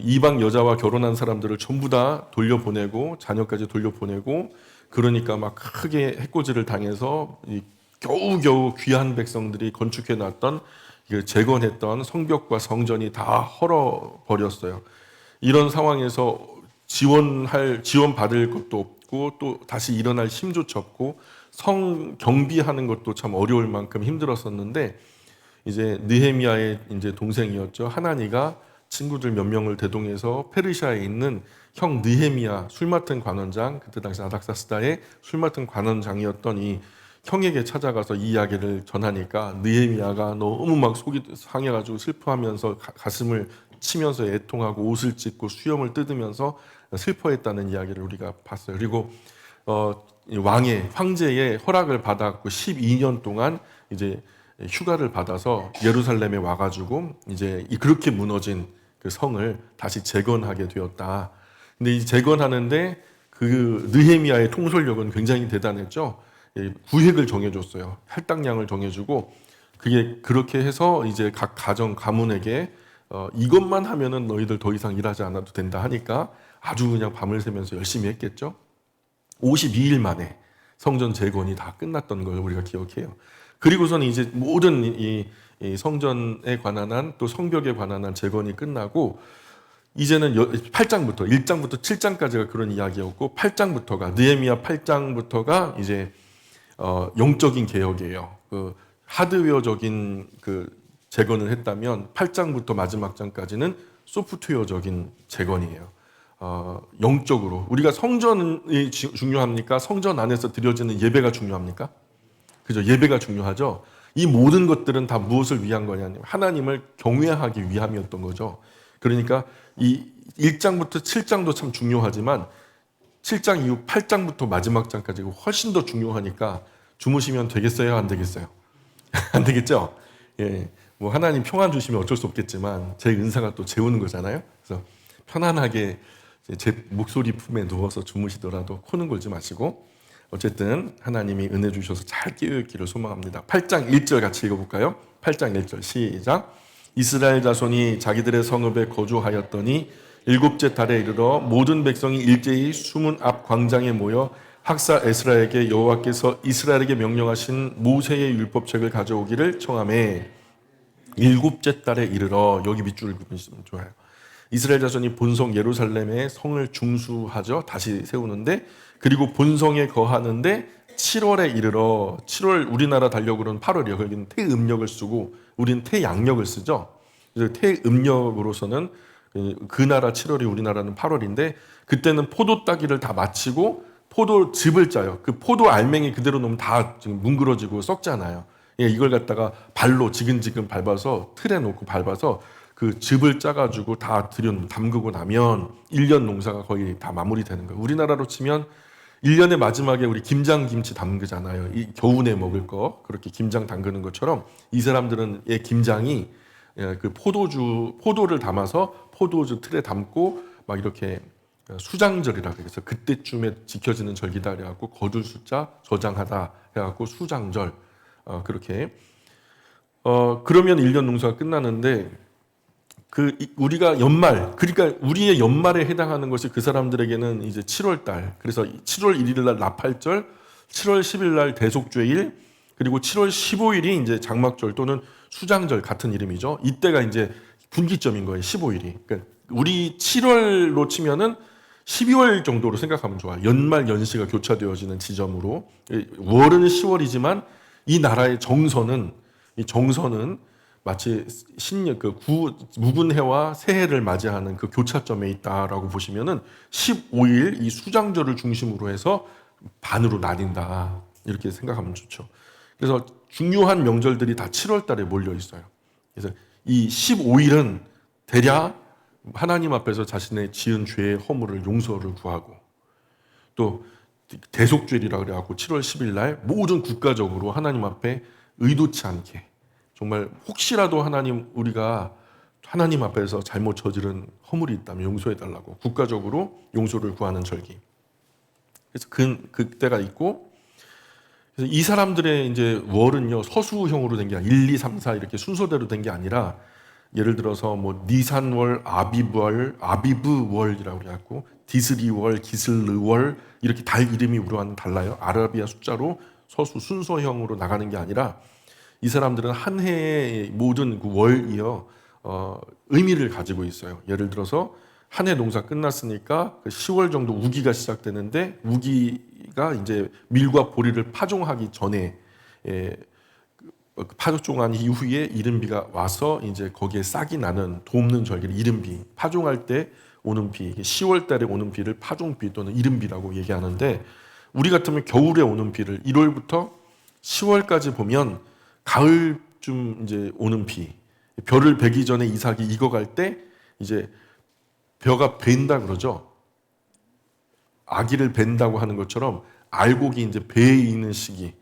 이방 여자와 결혼한 사람들을 전부 다 돌려보내고 자녀까지 돌려보내고 그러니까 막 크게 해코지를 당해서 겨우겨우 귀한 백성들이 건축해 놨던 재건했던 성벽과 성전이 다 헐어버렸어요. 이런 상황에서 지원 받을 것도 없고 또 다시 일어날 힘조차 없고 성 경비하는 것도 참 어려울 만큼 힘들었었는데 이제 느헤미야의 이제 동생이었죠. 하나니가 친구들 몇 명을 대동해서 페르시아에 있는 형 느헤미야 술 맡은 관원장, 그때 당시 아닥사스다의 술 맡은 관원장이었던 이 형에게 찾아가서 이 이야기를 전하니까 느헤미야가 너무 막 속이 상해가지고 슬퍼하면서 가슴을 치면서 애통하고 옷을 찢고 수염을 뜯으면서 슬퍼했다는 이야기를 우리가 봤어요. 그리고 왕의 황제의 허락을 받았고 12년 동안 이제 휴가를 받아서 예루살렘에 와가지고 이제 그렇게 무너진 그 성을 다시 재건하게 되었다. 근데 이 재건하는데 그 느헤미야의 통솔력은 굉장히 대단했죠. 구획을 정해줬어요. 할당량을 정해주고 그게 그렇게 해서 이제 각 가정 가문에게 이것만 하면은 너희들 더 이상 일하지 않아도 된다 하니까 아주 그냥 밤을 새면서 열심히 했겠죠. 52일 만에 성전 재건이 다 끝났던 걸 우리가 기억해요. 그리고서는 이제 모든 이 성전에 관한 한 또 성벽에 관한 한 재건이 끝나고 이제는 8장부터 1장부터 7장까지가 그런 이야기였고 8장부터가 느헤미야 8장부터가 이제 영적인 개혁이에요. 그 하드웨어적인 그 재건을 했다면 8장부터 마지막 장까지는 소프트웨어적인 재건이에요. 영적으로 우리가 성전이 중요합니까? 성전 안에서 드려지는 예배가 중요합니까? 그죠? 예배가 중요하죠. 이 모든 것들은 다 무엇을 위한 거냐면 하나님을 경외하기 위함이었던 거죠. 그러니까 이 1장부터 7장도 참 중요하지만 7장 이후 8장부터 마지막 장까지 훨씬 더 중요하니까 주무시면 되겠어요? 안 되겠어요? 안 되겠죠? 예. 뭐 하나님 평안 주시면 어쩔 수 없겠지만 제 은사가 또 재우는 거잖아요. 그래서 편안하게 제 목소리 품에 누워서 주무시더라도 코는 골지 마시고 어쨌든 하나님이 은혜 주셔서 잘 깨어있기를 소망합니다. 8장 1절 같이 읽어볼까요? 8장 1절 시작. 이스라엘 자손이 자기들의 성읍에 거주하였더니 일곱째 달에 이르러 모든 백성이 일제히 수문 앞 광장에 모여 학사 에스라에게 여호와께서 이스라엘에게 명령하신 모세의 율법책을 가져오기를 청하매 일곱째 달에 이르러 여기 밑줄을 긋으시면 좋아요. 이스라엘 자손이 본성 예루살렘의 성을 중수하죠. 다시 세우는데 그리고 본성에 거하는데 7월에 이르러 7월 우리나라 달력으로는 8월이요. 거기는 태음력을 쓰고 우리는 태양력을 쓰죠. 그래서 태음력으로서는 그 나라 7월이 우리나라는 8월인데 그때는 포도 따기를 다 마치고 포도즙을 짜요. 그 포도 알맹이 그대로 놓으면 다 지금 뭉그러지고 썩잖아요. 이걸 갖다가 발로 지근지근 밟아서 틀에 놓고 밟아서 그 즙을 짜가지고 다 담그고 나면 1년 농사가 거의 다 마무리되는 거예요. 우리나라로 치면 1년의 마지막에 우리 김장김치 담그잖아요. 이 겨우내 먹을 거 그렇게 김장 담그는 것처럼 이 사람들은 김장이 그 포도를 담아서 포도주 틀에 담고 막 이렇게 수장절이라 그래서 그때쯤에 지켜지는 절기다 그래갖고 거둘 숫자 저장하다 해갖고 수장절 그렇게 그러면 1년 농사가 끝나는데 우리가 그러니까 우리의 연말에 해당하는 것이 그 사람들에게는 이제 7월 달. 그래서 7월 1일 날 나팔절, 7월 10일 날 대속죄일, 그리고 7월 15일이 이제 장막절 또는 수장절 같은 이름이죠. 이때가 이제 분기점인 거예요. 15일이. 그러니까 우리 7월로 치면은 12월 정도로 생각하면 좋아요. 연말 연시가 교차되어지는 지점으로. 월은 10월이지만 이 나라의 정서는 마치 무분해와 새해를 맞이하는 그 교차점에 있다라고 보시면은 15일 이 수장절을 중심으로 해서 반으로 나뉜다 이렇게 생각하면 좋죠. 그래서 중요한 명절들이 다 7월 달에 몰려 있어요. 그래서 이 15일은 대략 하나님 앞에서 자신의 지은 죄의 허물을 용서를 구하고 또 대속죄일이라 그래갖고 7월 10일 날 모든 국가적으로 하나님 앞에 의도치 않게 정말 혹시라도 우리가 하나님 앞에서 잘못 저지른 허물이 있다면 용서해달라고 국가적으로 용서를 구하는 절기. 그래서 그때가 있고, 그래서 이 사람들의 이제 월은요 서수형으로 된 게 아니라 1, 2, 3, 4 이렇게 순서대로 된 게 아니라 예를 들어서 뭐 니산월, 아비브월이라고 그래갖고 디스리월, 기슬르월 이렇게 달 이름이 우리와는 달라요. 아라비아 숫자로 서수 순서형으로 나가는 게 아니라 이 사람들은 한 해의 모든 그 월이요 의미를 가지고 있어요. 예를 들어서 한 해 농사 끝났으니까 10월 정도 우기가 시작되는데 우기가 이제 밀과 보리를 파종하기 전에 파종한 이후에 이른비가 와서 이제 거기에 싹이 나는 돕는 절기를 이른비, 파종할 때 오는 비, 10월 달에 오는 비를 파종비 또는 이른비라고 얘기하는데 우리 같으면 겨울에 오는 비를 1월부터 10월까지 보면 가을쯤 이제 오는 비, 벼를 베기 전에 이삭이 익어갈 때 이제 벼가 벤다 그러죠. 아기를 벤다고 하는 것처럼 알곡이 이제 배에 있는 시기.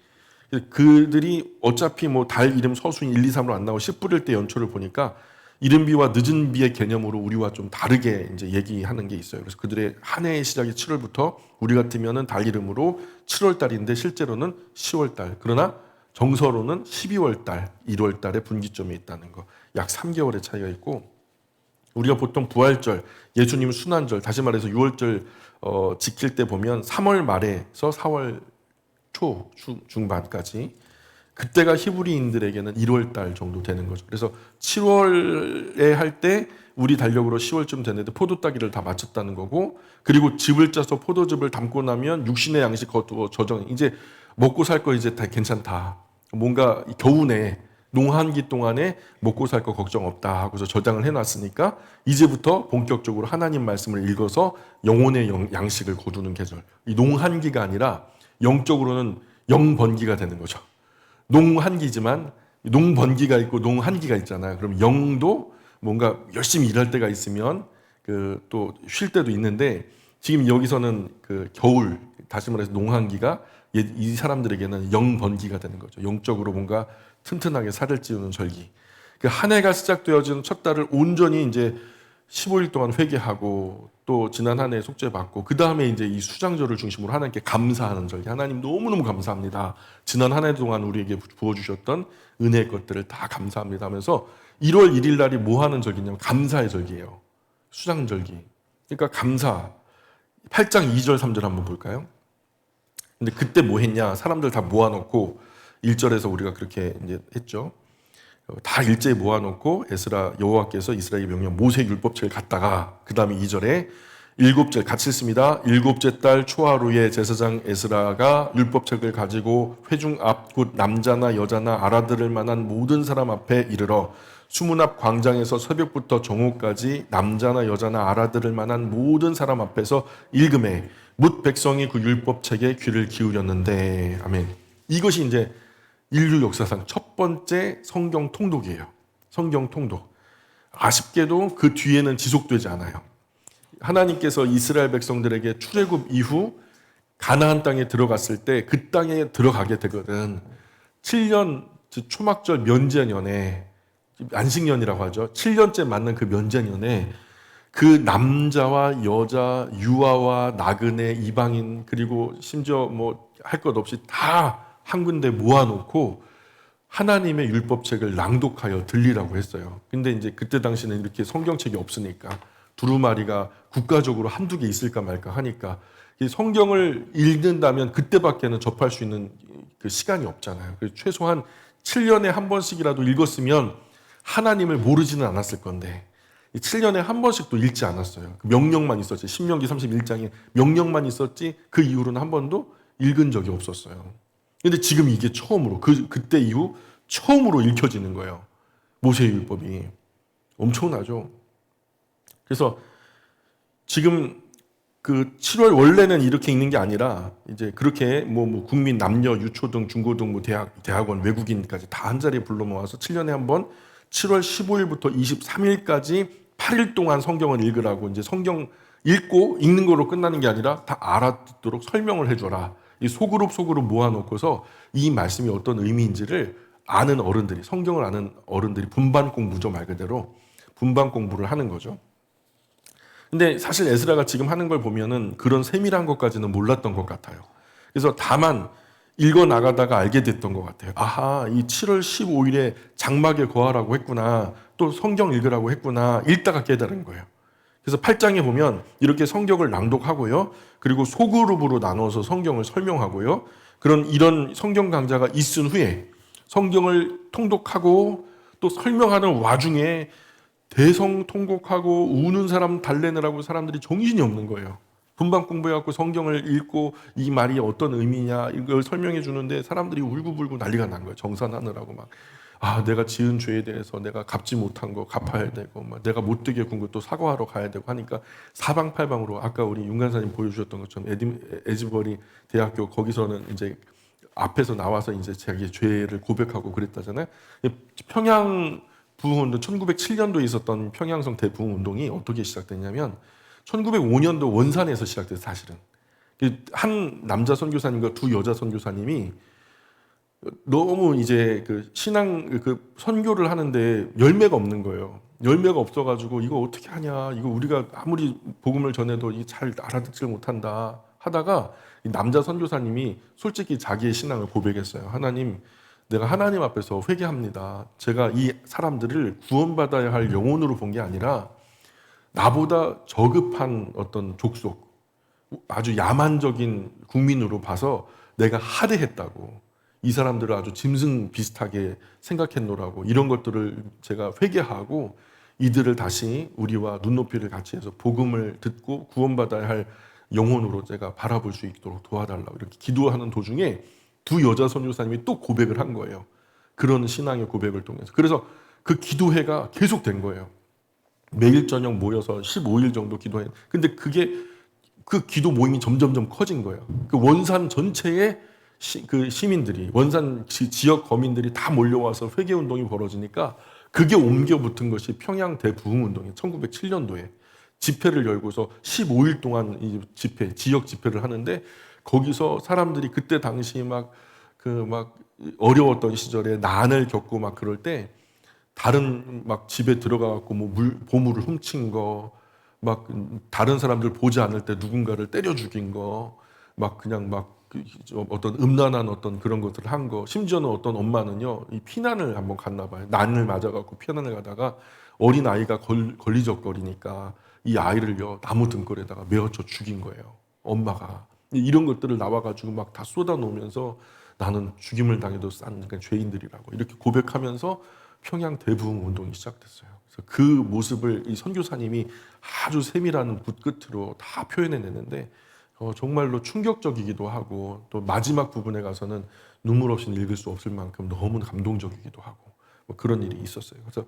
그들이 어차피 뭐 달 이름 서수인 1, 2, 3으로 안 나오고 씨 뿌릴 때 연초를 보니까 이른 비와 늦은 비의 개념으로 우리와 좀 다르게 이제 얘기하는 게 있어요. 그래서 그들의 한 해의 시작이 7월부터 우리 같으면은 달 이름으로 7월 달인데 실제로는 10월 달. 그러나 정서로는 12월 달, 1월 달에 분기점이 있다는 거. 약 3개월의 차이가 있고 우리가 보통 부활절, 예수님 순환절, 다시 말해서 6월절 지킬 때 보면 3월 말에서 4월 초 중반까지 그때가 히브리인들에게는 1월 달 정도 되는 거죠. 그래서 7월에 할 때 우리 달력으로 10월쯤 되는데 포도 따기를 다 마쳤다는 거고 그리고 즙을 짜서 포도즙을 담고 나면 육신의 양식 거두어 저정 이제 먹고 살 거 이제 다 괜찮다. 뭔가 겨우내 농한기 동안에 먹고 살 거 걱정 없다 하고서 저장을 해놨으니까 이제부터 본격적으로 하나님 말씀을 읽어서 영혼의 양식을 거두는 계절. 이 농한기가 아니라 영적으로는 영번기가 되는 거죠. 농한기지만 농번기가 있고 농한기가 있잖아요. 그럼 영도 뭔가 열심히 일할 때가 있으면 그 또 쉴 때도 있는데 지금 여기서는 그 겨울 다시 말해서 농한기가 이 사람들에게는 영번기가 되는 거죠. 영적으로 뭔가 튼튼하게 살을 찌우는 절기. 그 한 해가 시작되어진 첫 달을 온전히 이제 15일 동안 회개하고 또 지난 한 해 속죄 받고 그 다음에 이제 이 수장절을 중심으로 하나님께 감사하는 절기. 하나님 너무너무 감사합니다. 지난 한 해 동안 우리에게 부어주셨던 은혜의 것들을 다 감사합니다 하면서 1월 1일 날이 뭐 하는 절기냐면 감사의 절기예요. 수장절기. 그러니까 감사. 8장 2절 3절 한번 볼까요? 근데 그때 뭐 했냐? 사람들 다 모아놓고 1절에서 우리가 그렇게 이제 했죠. 다 일제히 모아놓고 에스라 여호와께서 이스라엘 명령 모세 율법책을 갖다가 그 다음에 2절에 일곱째 같이 읽습니다. 일곱째 달 초하루에 제사장 에스라가 율법책을 가지고 회중 앞 곧 남자나 여자나 알아들을 만한 모든 사람 앞에 이르러 수문 앞 광장에서 새벽부터 정오까지 남자나 여자나 알아들을 만한 모든 사람 앞에서 읽음에 뭇 백성이 그 율법책에 귀를 기울였는데 아멘. 이것이 이제 인류 역사상 첫 번째 성경 통독이에요. 성경 통독. 아쉽게도 그 뒤에는 지속되지 않아요. 하나님께서 이스라엘 백성들에게 출애굽 이후 가나안 땅에 들어갔을 때 그 땅에 들어가게 되거든. 7년 초막절 면제년에 안식년이라고 하죠. 7년째 맞는 그 면제년에 그 남자와 여자, 유아와 나그네, 이방인 그리고 심지어 뭐 할 것 없이 다 한 군데 모아놓고 하나님의 율법책을 낭독하여 들리라고 했어요. 근데 이제 그때 당시는 이렇게 성경책이 없으니까 두루마리가 국가적으로 한두 개 있을까 말까 하니까 이 성경을 읽는다면 그때밖에는 접할 수 있는 그 시간이 없잖아요. 그래서 최소한 7년에 한 번씩이라도 읽었으면 하나님을 모르지는 않았을 건데 7년에 한 번씩도 읽지 않았어요. 그 명령만 있었지. 신명기 31장에 명령만 있었지 그 이후로는 한 번도 읽은 적이 없었어요. 근데 지금 이게 처음으로 그때 이후 처음으로 읽혀지는 거예요. 모세의 율법이. 엄청나죠. 그래서 지금 그 7월 원래는 이렇게 읽는 게 아니라 이제 그렇게 뭐 국민 남녀 유초등 중고등 뭐 대학원 외국인까지 다 한 자리에 불러 모아서 7년에 한 번 7월 15일부터 23일까지 8일 동안 성경을 읽으라고 이제 성경 읽고 읽는 걸로 끝나는 게 아니라 다 알아듣도록 설명을 해줘라. 이 소그룹 모아놓고서 이 말씀이 어떤 의미인지를 아는 어른들이 성경을 아는 어른들이 분반 공부죠. 말 그대로 분반 공부를 하는 거죠. 근데 사실 에스라가 지금 하는 걸 보면은 그런 세밀한 것까지는 몰랐던 것 같아요. 그래서 다만 읽어 나가다가 알게 됐던 것 같아요. 아하, 이 7월 15일에 장막에 거하라고 했구나. 또 성경 읽으라고 했구나 읽다가 깨달은 거예요. 그래서 8장에 보면 이렇게 성경을 낭독하고요. 그리고 소그룹으로 나눠서 성경을 설명하고요. 이런 성경 강좌가 있은 후에 성경을 통독하고 또 설명하는 와중에 대성통곡하고 우는 사람 달래느라고 사람들이 정신이 없는 거예요. 분방 공부해갖고 성경을 읽고 이 말이 어떤 의미냐 이걸 설명해 주는데 사람들이 울고불고 난리가 난 거예요. 정산하느라고 막. 내가 지은 죄에 대해서 내가 갚지 못한 거 갚아야 되고, 막 내가 못되게 군 것도 사과하러 가야 되고 하니까 사방팔방으로 아까 우리 윤 간사님 보여주셨던 것처럼 에즈버리 대학교 거기서는 이제 앞에서 나와서 이제 자기 죄를 고백하고 그랬다잖아요. 평양 부흥운동 1907년도에 있었던 평양성 대부흥운동이 어떻게 시작됐냐면 1905년도 원산에서 시작됐어요. 사실은 한 남자 선교사님과 두 여자 선교사님이 너무 이제 그 신앙 그 선교를 하는데 열매가 없는 거예요. 열매가 없어가지고 이거 어떻게 하냐, 이거 우리가 아무리 복음을 전해도 잘 알아듣질 못한다 하다가 이 남자 선교사님이 솔직히 자기의 신앙을 고백했어요. 하나님, 내가 하나님 앞에서 회개합니다. 제가 이 사람들을 구원받아야 할 영혼으로 본 게 아니라 나보다 저급한 어떤 족속, 아주 야만적인 국민으로 봐서 내가 할애했다고, 이 사람들을 아주 짐승 비슷하게 생각했노라고, 이런 것들을 제가 회개하고 이들을 다시 우리와 눈높이를 같이 해서 복음을 듣고 구원받아야 할 영혼으로 제가 바라볼 수 있도록 도와달라고 이렇게 기도하는 도중에 두 여자 선교사님이 또 고백을 한 거예요. 그런 신앙의 고백을 통해서. 그래서 그 기도회가 계속된 거예요. 매일 저녁 모여서 15일 정도 기도해. 근데 그 기도 모임이 점점점 커진 거예요. 그 원산 전체의 그 시민들이, 원산 지역 거민들이 다 몰려와서 회개 운동이 벌어지니까 그게 옮겨 붙은 것이 평양 대부흥 운동이에요. 1907년도에 집회를 열고서 15일 동안 이 지역 집회를 하는데, 거기서 사람들이 그때 당시 막 어려웠던 시절에 난을 겪고 막 그럴 때 다른 막 집에 들어가갖고 뭐 보물을 훔친 거, 막 다른 사람들 보지 않을 때 누군가를 때려 죽인 거, 막 그냥 막 어떤 음란한 어떤 그런 것들을 한 거, 심지어는 어떤 엄마는요 이 피난을 한번 갔나 봐요. 난을 맞아갖고 피난을 가다가 어린 아이가 걸리적거리니까 이 아이를요 나무 등골에다가 메어쳐 죽인 거예요. 엄마가. 이런 것들을 나와가지고 막 다 쏟아놓으면서 나는 죽임을 당해도 싼 죄인들이라고 이렇게 고백하면서 평양 대부흥 운동이 시작됐어요. 그래서 그 모습을 이 선교사님이 아주 세밀한 붓 끝으로 다 표현해내는데 정말로 충격적이기도 하고, 또 마지막 부분에 가서는 눈물 없이는 읽을 수 없을 만큼 너무 감동적이기도 하고 뭐 그런 일이 있었어요. 그래서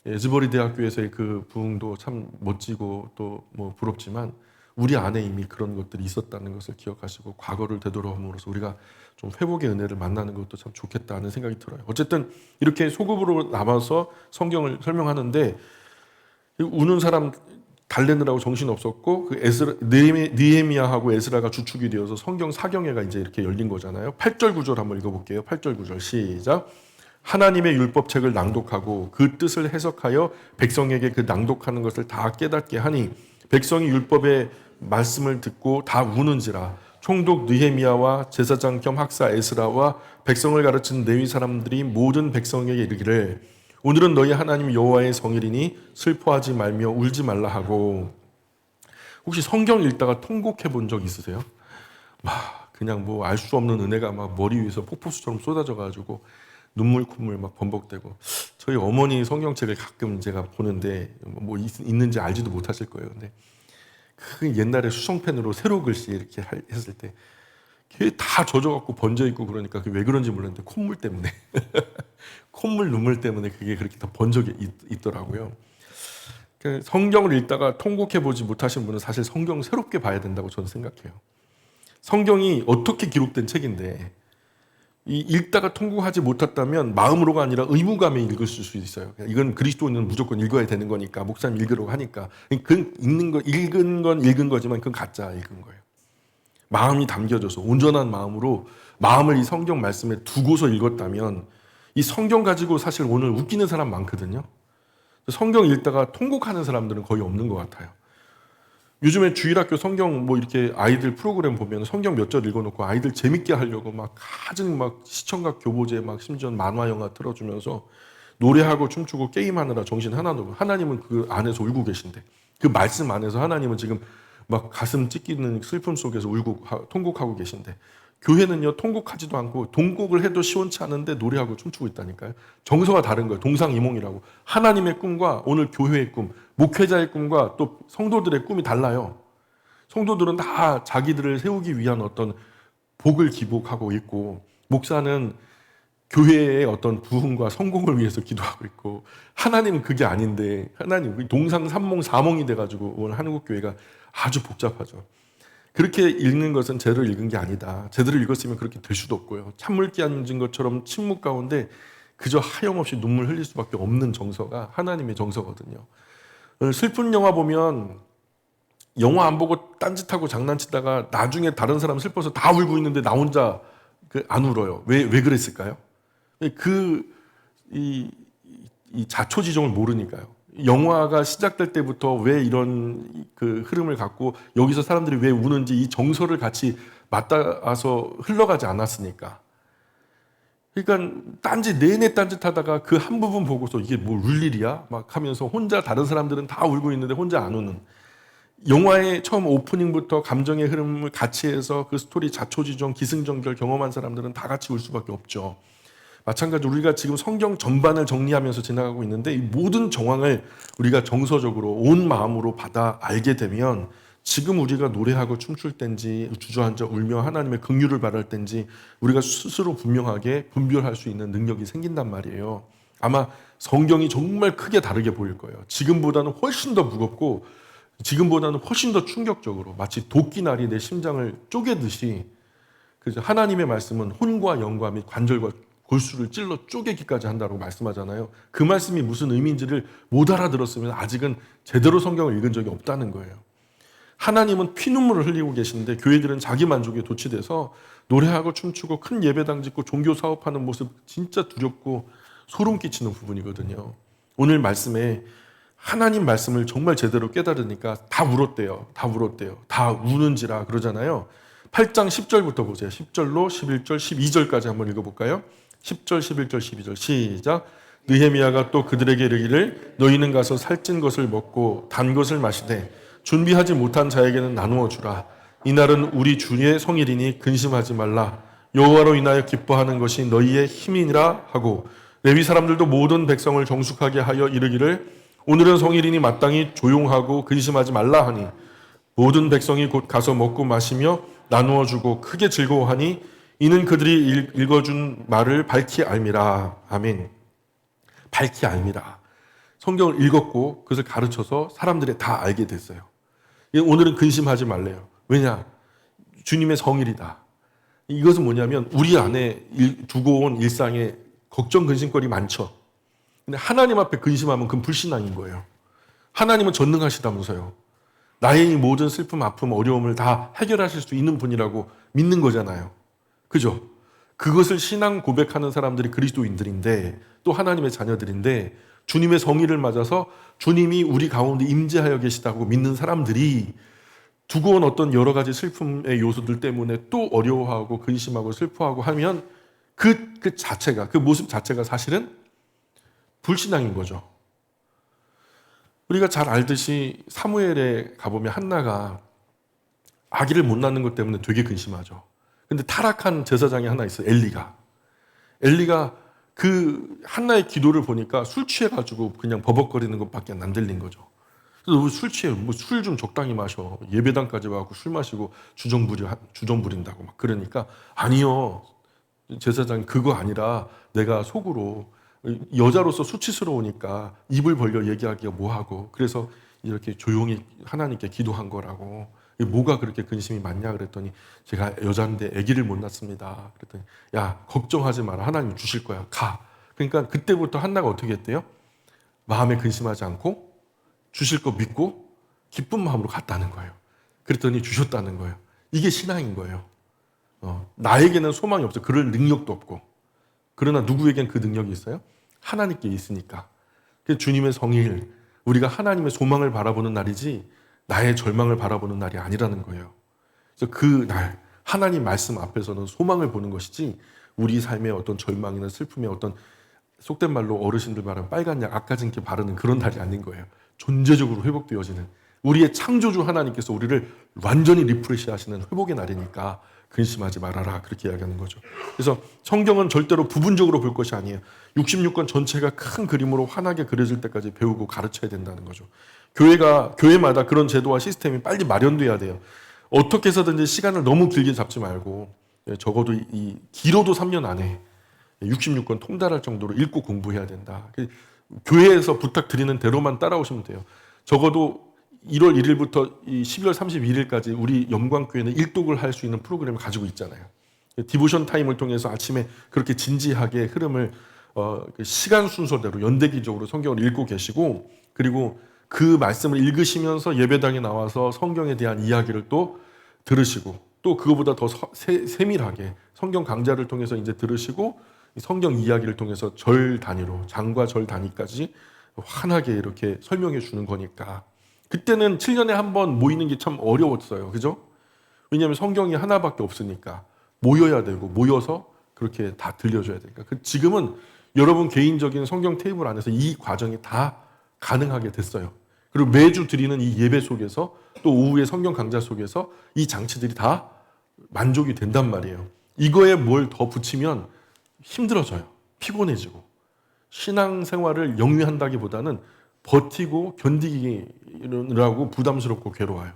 에즈버리 대학교에서의 그 부흥도 참 멋지고 또 뭐 부럽지만 우리 안에 이미 그런 것들이 있었다는 것을 기억하시고 과거를 되돌아옴으로써 우리가 좀 회복의 은혜를 만나는 것도 참 좋겠다는 생각이 들어요. 어쨌든 이렇게 소급으로 남아서 성경을 설명하는데 우는 사람 달래느라고 정신 없었고, 그 느헤미야하고 에스라가 주축이 되어서 성경 사경회가 이제 이렇게 열린 거잖아요. 8절 9절 한번 읽어볼게요. 8절 9절 시작. 하나님의 율법책을 낭독하고 그 뜻을 해석하여 백성에게 그 낭독하는 것을 다 깨닫게 하니 백성이 율법의 말씀을 듣고 다 우는지라. 총독 느헤미야와 제사장 겸 학사 에스라와 백성을 가르친 레위 사람들이 모든 백성에게 이르기를 오늘은 너희 하나님 여호와의 성일이니 슬퍼하지 말며 울지 말라 하고. 혹시 성경 읽다가 통곡해 본 적 있으세요? 막 그냥 뭐 알 수 없는 은혜가 막 머리 위에서 폭포수처럼 쏟아져 가지고 눈물 콧물 막 번복되고. 저희 어머니 성경책을 가끔 제가 보는데 뭐 있는지 알지도 못하실 거예요. 근데 그 옛날에 수성펜으로 세로 글씨 이렇게 했을 때 그게 다 젖어갖고 번져 있고 그러니까 그게 왜 그런지 몰랐는데 콧물 때문에 콧물 눈물 때문에 그게 그렇게 다 번져 있더라고요. 성경을 읽다가 통곡해 보지 못하신 분은 사실 성경 새롭게 봐야 된다고 저는 생각해요. 성경이 어떻게 기록된 책인데 읽다가 통곡하지 못했다면 마음으로가 아니라 의무감에 읽을 수 있어요. 이건 그리스도인은 무조건 읽어야 되는 거니까 목사님 읽으라고 하니까 그 읽은 거지만 그건 가짜 읽은 거예요. 마음이 담겨져서 온전한 마음으로 마음을 이 성경 말씀에 두고서 읽었다면, 이 성경 가지고 사실 오늘 웃기는 사람 많거든요. 성경 읽다가 통곡하는 사람들은 거의 없는 것 같아요. 요즘에 주일학교 성경 뭐 이렇게 아이들 프로그램 보면 성경 몇 절 읽어놓고 아이들 재밌게 하려고 막 가진 막 시청각 교보제 막 심지어 만화 영화 틀어주면서 노래하고 춤추고 게임하느라 정신 하나도, 하나님은 그 안에서 울고 계신데, 그 말씀 안에서 하나님은 지금 막 가슴 찢기는 슬픔 속에서 울고 통곡하고 계신데, 교회는요 통곡하지도 않고 동곡을 해도 시원치 않은데 노래하고 춤추고 있다니까요. 정서가 다른 거예요. 동상이몽이라고. 하나님의 꿈과 오늘 교회의 꿈, 목회자의 꿈과 또 성도들의 꿈이 달라요. 성도들은 다 자기들을 세우기 위한 어떤 복을 기복하고 있고, 목사는 교회의 어떤 부흥과 성공을 위해서 기도하고 있고, 하나님은 그게 아닌데, 하나님 동상 삼몽 사몽이 돼가지고 오늘 한국 교회가 아주 복잡하죠. 그렇게 읽는 것은 제대로 읽은 게 아니다. 제대로 읽었으면 그렇게 될 수도 없고요. 찬물기 앉은 것처럼 침묵 가운데 그저 하염없이 눈물 흘릴 수밖에 없는 정서가 하나님의 정서거든요. 슬픈 영화 보면 영화 안 보고 딴짓하고 장난치다가 나중에 다른 사람 슬퍼서 다 울고 있는데 나 혼자 안 울어요. 왜 그랬을까요? 이 자초지종을 모르니까요. 영화가 시작될 때부터 왜 이런 그 흐름을 갖고 여기서 사람들이 왜 우는지 이 정서를 같이 맞닿아서 흘러가지 않았으니까. 그러니까 딴짓 내내 딴짓하다가 그 한 부분 보고서 이게 뭐 울 일이야? 막 하면서 혼자, 다른 사람들은 다 울고 있는데 혼자 안 우는. 영화의 처음 오프닝부터 감정의 흐름을 같이 해서 그 스토리 자초지종, 기승전결 경험한 사람들은 다 같이 울 수밖에 없죠. 마찬가지로 우리가 지금 성경 전반을 정리하면서 지나가고 있는데, 이 모든 정황을 우리가 정서적으로 온 마음으로 받아 알게 되면 지금 우리가 노래하고 춤출 때인지 주저앉아 울며 하나님의 긍휼을 바랄 때인지 우리가 스스로 분명하게 분별할 수 있는 능력이 생긴단 말이에요. 아마 성경이 정말 크게 다르게 보일 거예요. 지금보다는 훨씬 더 무겁고 지금보다는 훨씬 더 충격적으로, 마치 도끼날이 내 심장을 쪼개듯이. 그래서 하나님의 말씀은 혼과 영과 및 관절과 골수를 찔러 쪼개기까지 한다고 말씀하잖아요. 그 말씀이 무슨 의미인지를 못 알아들었으면 아직은 제대로 성경을 읽은 적이 없다는 거예요. 하나님은 피눈물을 흘리고 계시는데 교회들은 자기 만족에 도취돼서 노래하고 춤추고 큰 예배당 짓고 종교 사업하는 모습 진짜 두렵고 소름 끼치는 부분이거든요. 오늘 말씀에 하나님 말씀을 정말 제대로 깨달으니까 다 울었대요. 다 울었대요. 다 우는지라 그러잖아요. 8장 10절부터 보세요. 10절로 11절, 12절까지 한번 읽어볼까요? 10절, 11절, 12절 시작. 느헤미야가 또 그들에게 이르기를 너희는 가서 살찐 것을 먹고 단 것을 마시되 준비하지 못한 자에게는 나누어 주라. 이날은 우리 주의 성일이니 근심하지 말라. 여호와로 인하여 기뻐하는 것이 너희의 힘이니라 하고, 레위 사람들도 모든 백성을 정숙하게 하여 이르기를 오늘은 성일이니 마땅히 조용하고 근심하지 말라 하니, 모든 백성이 곧 가서 먹고 마시며 나누어 주고 크게 즐거워하니 이는 그들이 읽어준 말을 밝히 알미라. 아멘. 밝히 알미라. 성경을 읽었고 그것을 가르쳐서 사람들이 다 알게 됐어요. 오늘은 근심하지 말래요. 왜냐? 주님의 성일이다. 이것은 뭐냐면 우리 안에 두고 온 일상에 걱정, 근심거리 많죠. 근데 하나님 앞에 근심하면 그건 불신앙인 거예요. 하나님은 전능하시다면서요. 나의 이 모든 슬픔, 아픔, 어려움을 다 해결하실 수 있는 분이라고 믿는 거잖아요. 그죠? 그것을 신앙 고백하는 사람들이 그리스도인들인데 또 하나님의 자녀들인데, 주님의 성의를 맞아서 주님이 우리 가운데 임재하여 계시다고 믿는 사람들이 두고 온 어떤 여러 가지 슬픔의 요소들 때문에 또 어려워하고 근심하고 슬퍼하고 하면 그 자체가, 그 모습 자체가 사실은 불신앙인 거죠. 우리가 잘 알듯이 사무엘에 가보면 한나가 아기를 못 낳는 것 때문에 되게 근심하죠. 근데 타락한 제사장이 하나 있어요. 엘리가 그 한나의 기도를 보니까 술 취해가지고 그냥 버벅거리는 것밖에 안 들린 거죠. 그래서 술 취해, 뭐 술 좀 적당히 마셔. 예배당까지 와갖고 술 마시고 주정 부린다고 막 그러니까, 아니요, 제사장이 그거 아니라 내가 속으로 여자로서 수치스러우니까 입을 벌려 얘기하기가 뭐하고, 그래서 이렇게 조용히 하나님께 기도한 거라고. 뭐가 그렇게 근심이 많냐 그랬더니 제가 여자인데 아기를 못 낳습니다. 그랬더니 야, 걱정하지 마라. 하나님 주실 거야. 가. 그러니까 그때부터 한나가 어떻게 했대요? 마음에 근심하지 않고 주실 거 믿고 기쁜 마음으로 갔다는 거예요. 그랬더니 주셨다는 거예요. 이게 신앙인 거예요. 나에게는 소망이 없어. 그럴 능력도 없고. 그러나 누구에겐 그 능력이 있어요? 하나님께 있으니까. 그 주님의 성일, 우리가 하나님의 소망을 바라보는 날이지 나의 절망을 바라보는 날이 아니라는 거예요. 그래서 그 날 하나님 말씀 앞에서는 소망을 보는 것이지 우리 삶의 어떤 절망이나 슬픔의 어떤 속된 말로 어르신들 말하는 빨간 약 아까진게 바르는 그런 날이 아닌 거예요. 존재적으로 회복되어지는 우리의 창조주 하나님께서 우리를 완전히 리프레시하시는 회복의 날이니까 근심하지 말아라 그렇게 이야기하는 거죠. 그래서 성경은 절대로 부분적으로 볼 것이 아니에요. 66권 전체가 큰 그림으로 환하게 그려질 때까지 배우고 가르쳐야 된다는 거죠. 교회마다 그런 제도와 시스템이 빨리 마련돼야 돼요. 어떻게 해서든지 시간을 너무 길게 잡지 말고 적어도 길어도 3년 안에 66권 통달할 정도로 읽고 공부해야 된다. 교회에서 부탁드리는 대로만 따라오시면 돼요. 적어도 1월 1일부터 12월 31일까지 우리 영광교회는 일독을 할 수 있는 프로그램을 가지고 있잖아요. 디보션 타임을 통해서 아침에 그렇게 진지하게 흐름을 시간 순서대로 연대기적으로 성경을 읽고 계시고, 그리고 그 말씀을 읽으시면서 예배당에 나와서 성경에 대한 이야기를 또 들으시고, 또 그거보다 더 세밀하게 성경 강좌를 통해서 이제 들으시고, 성경 이야기를 통해서 절 단위로 장과 절 단위까지 환하게 이렇게 설명해 주는 거니까 그때는 7년에 한 번 모이는 게 참 어려웠어요. 그죠? 왜냐하면 성경이 하나밖에 없으니까 모여야 되고 모여서 그렇게 다 들려줘야 되니까. 지금은 여러분 개인적인 성경 테이블 안에서 이 과정이 다 가능하게 됐어요. 그리고 매주 드리는 이 예배 속에서 또 오후의 성경 강좌 속에서 이 장치들이 다 만족이 된단 말이에요. 이거에 뭘 더 붙이면 힘들어져요. 피곤해지고. 신앙생활을 영위한다기보다는 버티고 견디기라고 부담스럽고 괴로워요.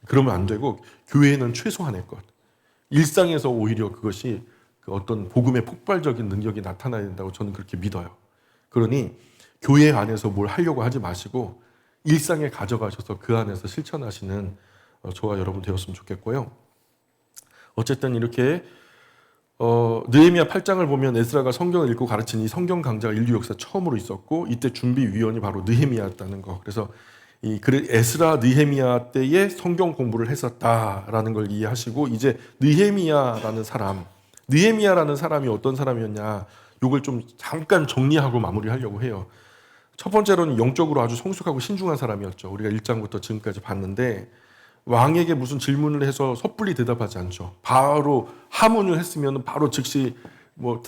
그러면 안 되고 교회는 최소한의 것. 일상에서 오히려 그것이 어떤 복음의 폭발적인 능력이 나타나야 된다고 저는 그렇게 믿어요. 그러니 교회 안에서 뭘 하려고 하지 마시고 일상에 가져가셔서 그 안에서 실천하시는 저와 여러분 되었으면 좋겠고요. 어쨌든 이렇게 느헤미야 8장을 보면 에스라가 성경을 읽고 가르친 이 성경 강좌가 인류 역사 처음으로 있었고, 이때 준비위원이 바로 느헤미야였다는 거. 그래서 에스라 느헤미야 때에 성경 공부를 했었다라는 걸 이해하시고, 이제 느헤미야라는 사람이 어떤 사람이었냐, 이걸 좀 잠깐 정리하고 마무리하려고 해요. 첫 번째로는 영적으로 아주 성숙하고 신중한 사람이었죠. 우리가 1장부터 지금까지 봤는데, 왕에게 무슨 질문을 해서 섣불리 대답하지 않죠. 바로 하문을 했으면 바로 즉시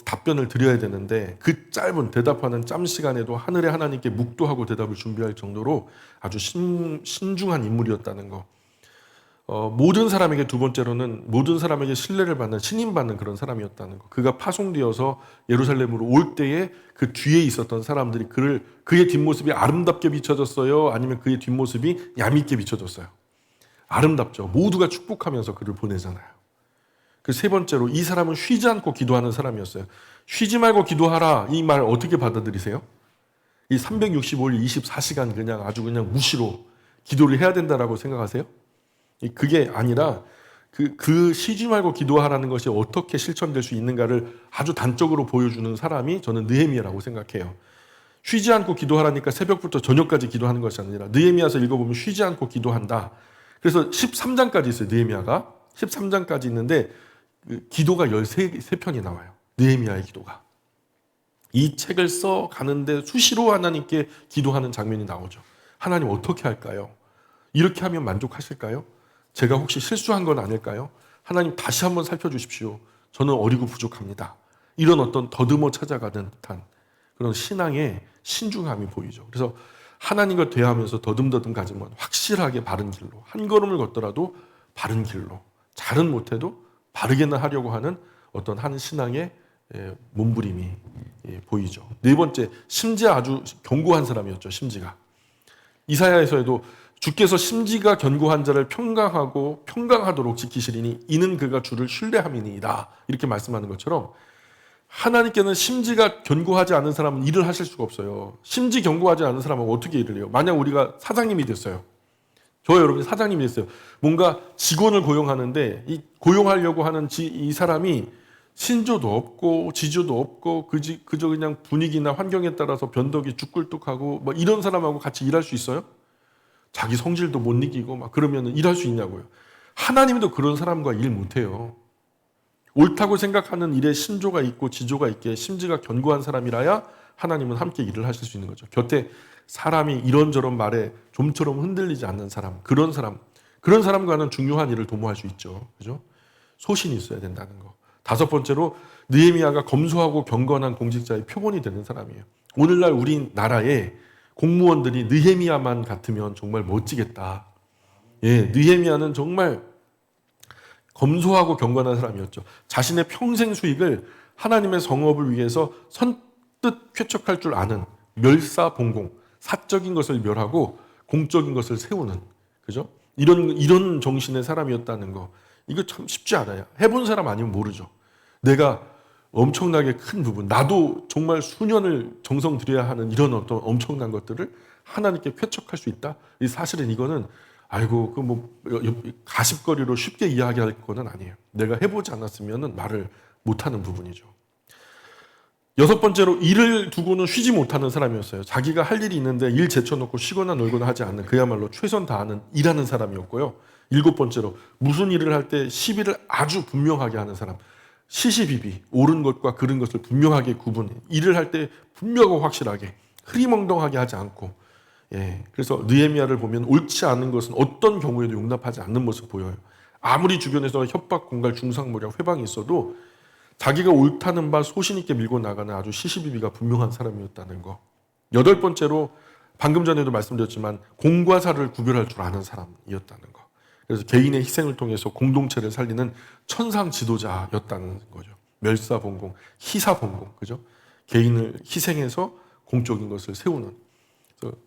답변을 드려야 되는데, 그 짧은 대답하는 짬 시간에도 하늘의 하나님께 묵도하고 대답을 준비할 정도로 아주 신중한 인물이었다는 거. 모든 사람에게, 두 번째로는 모든 사람에게 신뢰를 받는, 신임받는 그런 사람이었다는 거. 그가 파송되어서 예루살렘으로 올 때에 그 뒤에 있었던 사람들이 그의 뒷모습이 아름답게 비춰졌어요? 아니면 그의 뒷모습이 얄밉게 비춰졌어요? 아름답죠. 모두가 축복하면서 그를 보내잖아요. 그 세 번째로, 이 사람은 쉬지 않고 기도하는 사람이었어요. 쉬지 말고 기도하라, 이 말 어떻게 받아들이세요? 이 365일 24시간 아주 무시로 기도를 해야 된다라고 생각하세요? 그게 아니라 그 쉬지 말고 기도하라는 것이 어떻게 실천될 수 있는가를 아주 단적으로 보여주는 사람이 저는 느헤미야라고 생각해요. 쉬지 않고 기도하라니까 새벽부터 저녁까지 기도하는 것이 아니라, 느헤미야서 읽어보면 쉬지 않고 기도한다. 그래서 13장까지 있어요. 느헤미야가 13장까지 있는데 기도가 13편이 나와요. 느헤미야의 기도가. 이 책을 써 가는데 수시로 하나님께 기도하는 장면이 나오죠. 하나님 어떻게 할까요? 이렇게 하면 만족하실까요? 제가 혹시 실수한 건 아닐까요? 하나님 다시 한번 살펴주십시오. 저는 어리고 부족합니다. 이런 어떤 더듬어 찾아가는 듯한 그런 신앙의 신중함이 보이죠. 그래서 하나님과 대하면서 더듬더듬 가지만 확실하게 바른 길로, 한 걸음을 걷더라도 바른 길로, 잘은 못해도 바르게나 하려고 하는 어떤 한 신앙의 몸부림이 보이죠. 네 번째, 심지가 아주 견고한 사람이었죠. 심지가. 이사야에서도 주께서 심지가 견고한 자를 평강하도록 지키시리니 이는 그가 주를 신뢰함이니이다, 이렇게 말씀하는 것처럼, 하나님께는 심지가 견고하지 않은 사람은 일을 하실 수가 없어요. 심지 견고하지 않은 사람은 어떻게 일을 해요? 만약 우리가 사장님이 됐어요. 저와 여러분이 사장님이 됐어요. 뭔가 직원을 고용하는데 이 고용하려고 하는 이 사람이 신조도 없고 지조도 없고 그저 그냥 분위기나 환경에 따라서 변덕이 죽글뚝하고 이런 사람하고 같이 일할 수 있어요? 자기 성질도 못 이기고 그러면 일할 수 있냐고요. 하나님도 그런 사람과 일 못해요. 옳다고 생각하는 일에 신조가 있고 지조가 있게 심지가 견고한 사람이라야 하나님은 함께 일을 하실 수 있는 거죠. 곁에 사람이 이런저런 말에 좀처럼 흔들리지 않는 사람, 그런 사람과는 중요한 일을 도모할 수 있죠. 그죠? 소신이 있어야 된다는 거. 다섯 번째로 느헤미야가 검소하고 경건한 공직자의 표본이 되는 사람이에요. 오늘날 우리나라에 공무원들이 느헤미야만 같으면 정말 멋지겠다. 예, 느헤미야는 정말 검소하고 경건한 사람이었죠. 자신의 평생 수익을 하나님의 성업을 위해서 선뜻 쾌척할 줄 아는 멸사봉공, 사적인 것을 멸하고 공적인 것을 세우는, 그죠? 이런 정신의 사람이었다는 거. 이거 참 쉽지 않아요. 해본 사람 아니면 모르죠. 내가 엄청나게 큰 부분, 나도 정말 수년을 정성 들여야 하는 이런 어떤 엄청난 것들을 하나님께 쾌척할 수 있다. 사실은 이거는 아이고 그 뭐 가십거리로 쉽게 이야기할 거는 아니에요. 내가 해보지 않았으면 말을 못하는 부분이죠. 여섯 번째로 일을 두고는 쉬지 못하는 사람이었어요. 자기가 할 일이 있는데 일 제쳐놓고 쉬거나 놀거나 하지 않는, 그야말로 최선 다하는 일하는 사람이었고요. 일곱 번째로 무슨 일을 할 때 시비를 아주 분명하게 하는 사람. 시시비비, 옳은 것과 그른 것을 분명하게 구분해. 일을 할 때 분명하고 확실하게, 흐리멍덩하게 하지 않고. 예, 그래서 느헤미야를 보면 옳지 않은 것은 어떤 경우에도 용납하지 않는 모습 보여요. 아무리 주변에서 협박, 공갈, 중상모략, 회방이 있어도 자기가 옳다는 바 소신 있게 밀고 나가는 아주 시시비비가 분명한 사람이었다는 거. 여덟 번째로 방금 전에도 말씀드렸지만 공과 사를 구별할 줄 아는 사람이었다는 거. 그래서 개인의 희생을 통해서 공동체를 살리는 천상 지도자였다는 거죠. 멸사봉공, 희사봉공, 그죠? 개인을 희생해서 공적인 것을 세우는. 그래서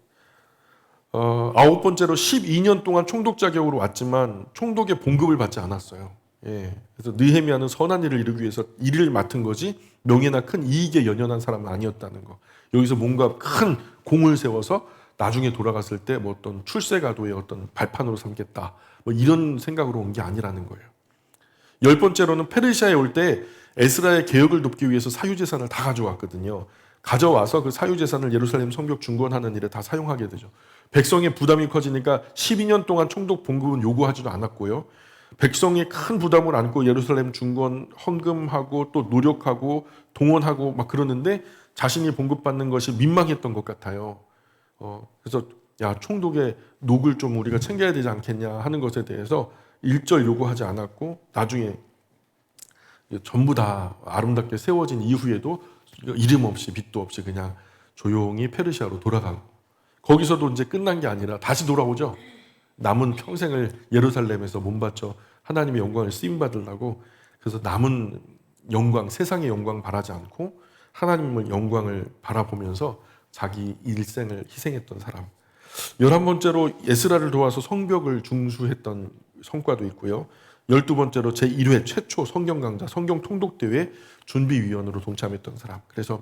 아홉 번째로 12년 동안 총독 자격으로 왔지만 총독의 봉급을 받지 않았어요. 예. 그래서 느헤미야는 선한 일을 이루기 위해서 일을 맡은 거지 명예나 큰 이익에 연연한 사람은 아니었다는 거. 여기서 뭔가 큰 공을 세워서 나중에 돌아갔을 때 뭐 어떤 출세가도의 어떤 발판으로 삼겠다, 뭐 이런 생각으로 온 게 아니라는 거예요. 열 번째로는 페르시아에 올 때 에스라의 개혁을 돕기 위해서 사유재산을 다 가져왔거든요. 가져와서 그 사유재산을 예루살렘 성벽 중건하는 일에 다 사용하게 되죠. 백성의 부담이 커지니까 12년 동안 총독 봉급은 요구하지도 않았고요. 백성이 큰 부담을 안고 예루살렘 중건 헌금하고 또 노력하고 동원하고 막 그러는데 자신이 봉급받는 것이 민망했던 것 같아요. 그래서 야, 총독의 녹을 좀 우리가 챙겨야 되지 않겠냐 하는 것에 대해서 일절 요구하지 않았고, 나중에 전부 다 아름답게 세워진 이후에도 이름 없이 빚도 없이 그냥 조용히 페르시아로 돌아가고, 거기서도 이제 끝난 게 아니라 다시 돌아오죠. 남은 평생을 예루살렘에서 몸바쳐 하나님의 영광을 쓰임 받으려고. 그래서 남은 영광, 세상의 영광 바라지 않고 하나님의 영광을 바라보면서 자기 일생을 희생했던 사람. 11번째로 에스라를 도와서 성벽을 중수했던 성과도 있고요. 12번째로 제1회 최초 성경 강좌, 성경 통독대회 준비위원으로 동참했던 사람. 그래서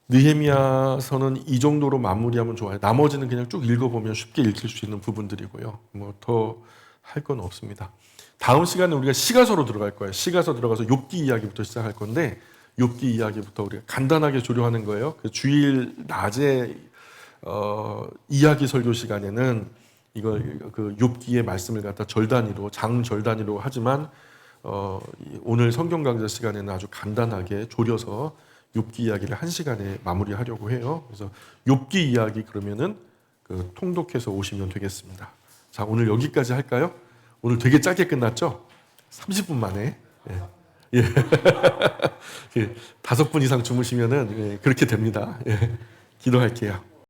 느헤미야서는 이 정도로 마무리하면 좋아요. 나머지는 그냥 쭉 읽어보면 쉽게 읽힐 수 있는 부분들이고요. 뭐 더 할 건 없습니다. 다음 시간에 우리가 시가서로 들어갈 거예요. 시가서 들어가서 욥기 이야기부터 시작할 건데, 욥기 이야기부터 우리가 간단하게 조료하는 거예요. 그 주일 낮에 이야기 설교 시간에는 이걸 그 욥기의 말씀을 갖다 절 단위로, 장 절 단위로 하지만 오늘 성경 강좌 시간에는 아주 간단하게 조려서 욥기 이야기를 1시간에 마무리하려고 해요. 그래서 욥기 이야기 그러면은 그 통독해서 오시면 되겠습니다. 자, 오늘 여기까지 할까요? 오늘 되게 짧게 끝났죠? 30분 만에. 예. 예. 5분 이상 주무시면은 그렇게 됩니다. 예. 기도할게요.